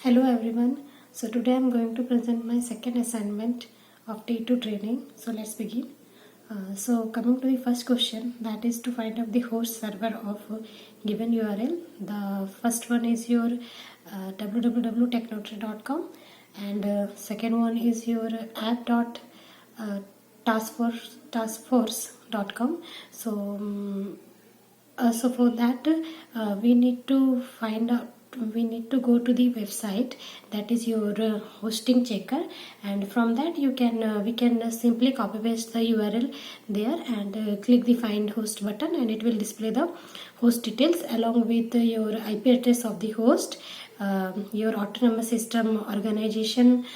Hello everyone. So today I'm going to present my second assignment of T2 training. So let's begin. So coming to the first question, that is to find out the host server of given URL. The first one is your www.technotree.com and second one is your app.taskforce.com. So for that we need to go to the website, that is your hosting checker, and from that you can we can simply copy paste the URL there and click the find host button, and it will display the host details along with your IP address of the host, your autonomous system organization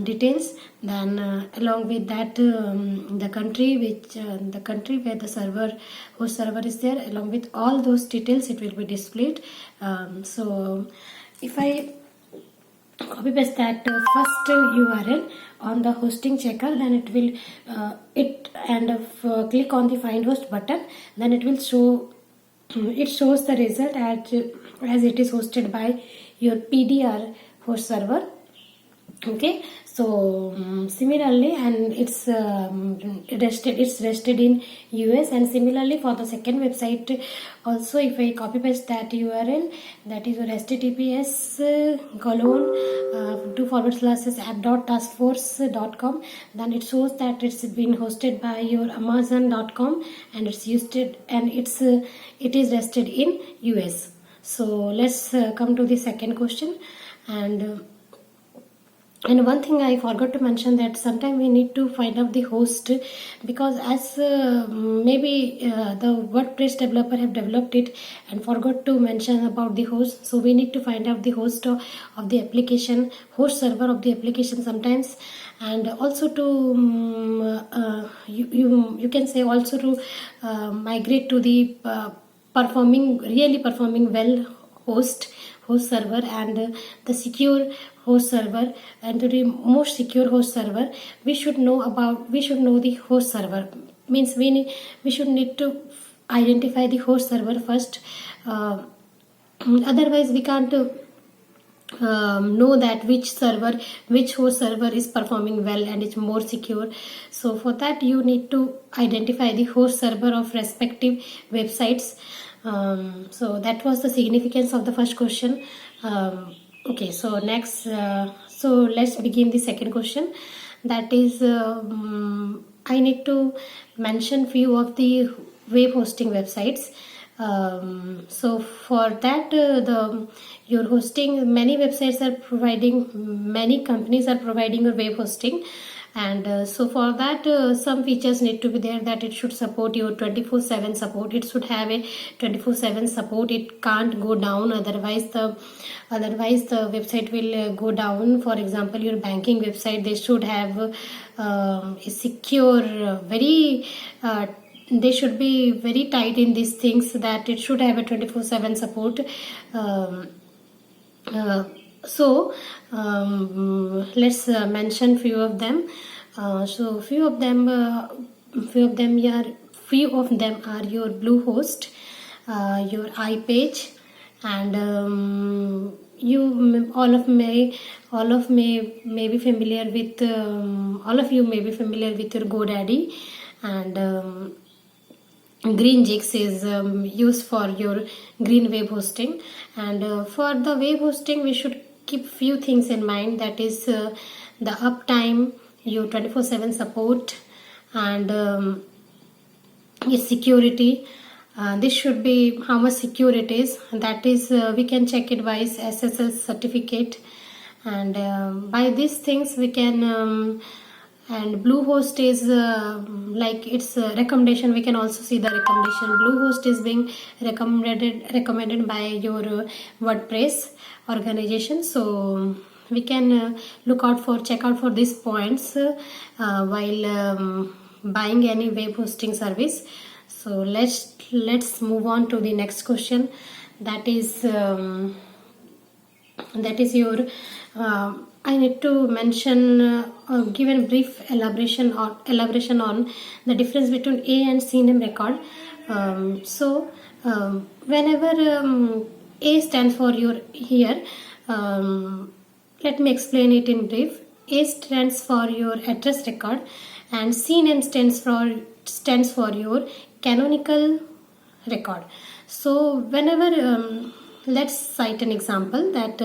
details, then along with that the country where the host server is there, along with all those details it will be displayed. So if I copy paste that first URL on the hosting checker, then it will click on the find host button, then it will show it shows the result as it is hosted by your PDR host server. Okay, so similarly, and it's rested in US, and similarly for the second website also, if I copy paste that URL, that is your https /app.taskforce.com, then it shows that it's been hosted by your amazon.com, and it is rested in US. So let's come to the second question. And one thing I forgot to mention, that sometimes we need to find out the host, because as maybe the WordPress developer have developed it and forgot to mention about the host. So we need to find out the host of the application, host server of the application sometimes, and also to you can say also to migrate to the really performing well host server, and the secure host server, and to the most secure host server we should know the host server. Means we should need to identify the host server first, otherwise we can't know that which host server is performing well and it's more secure. So for that you need to identify the host server of respective websites. So that was the significance of the first question. Okay, so next, so let's begin the second question. That is, I need to mention few of the web hosting websites. So for that, your hosting, many websites are providing, many companies are providing a web hosting, and so for that some features need to be there, that it should support your 24/7 support. It should have a 24/7 support. It can't go down, otherwise the website will go down. For example, your banking website, they should have a secure they should be very tight in these things, that it should have a 24/7 support. So let's mention few of them. So few of them are your Bluehost, your iPage, and all of you may be familiar with your GoDaddy, and GreenJix is used for your green web hosting. And for the web hosting we should keep few things in mind, that is the uptime, your 24/7 support, and its security. This should be how much secure it is, that is we can check it by SSL certificate, and by these things we can and Bluehost is like its recommendation. We can also see the recommendation. Bluehost is being recommended by your WordPress organization. So we can check out for these points while buying any web hosting service. So let's move on to the next question. That is your I need to mention give a brief elaboration on the difference between A and CNAME record. Whenever A stands for your here, let me explain it in brief. A stands for your address record and CNAME stands for your canonical record. So whenever let's cite an example that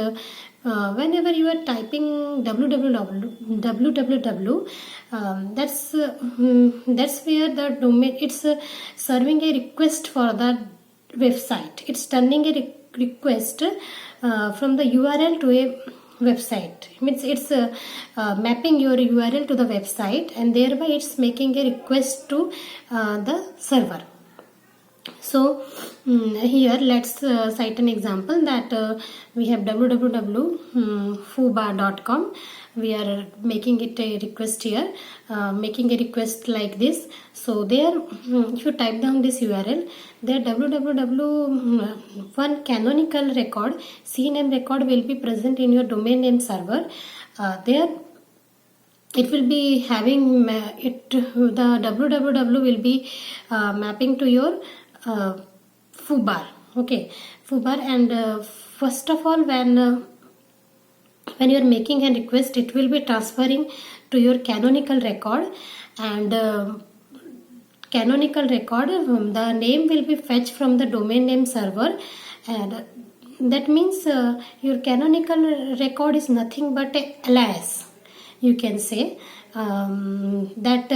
whenever you are typing www, that's where the domain, it's serving a request for the website. It's turning a request from the URL to a website. Means it's mapping your URL to the website, and thereby it's making a request to the server. So here let's cite an example that we have www.foobar.com. We are making it a request here, making a request like this. So there, if you type down this URL, there www one canonical record, CNAME record will be present in your domain name server. There it will be having the www will be mapping to your foobar. Okay, foobar. And first of all, when you are making a request, it will be transferring to your canonical record, and canonical record, the name will be fetched from the domain name server, and that means your canonical record is nothing but a alias, you can say, that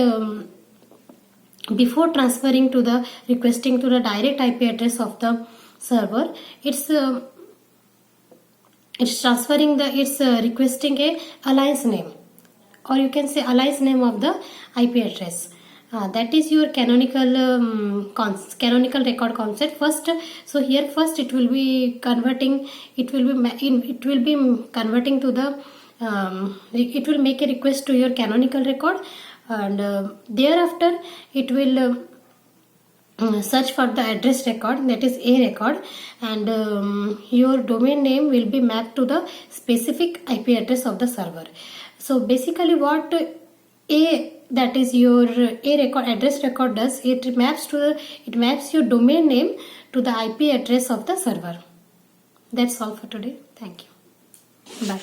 before transferring to the requesting to the direct IP address of the server, it's requesting a alias name, or you can say alias name of the IP address. That is your canonical canonical record concept first. So here first it will be converting, it will be converting to the it will make a request to your canonical record, and thereafter it will search for the address record, that is A record, and your domain name will be mapped to the specific IP address of the server. So basically what that is your A record, address record does, it maps your domain name to the IP address of the server. That's all for today. Thank you. Bye.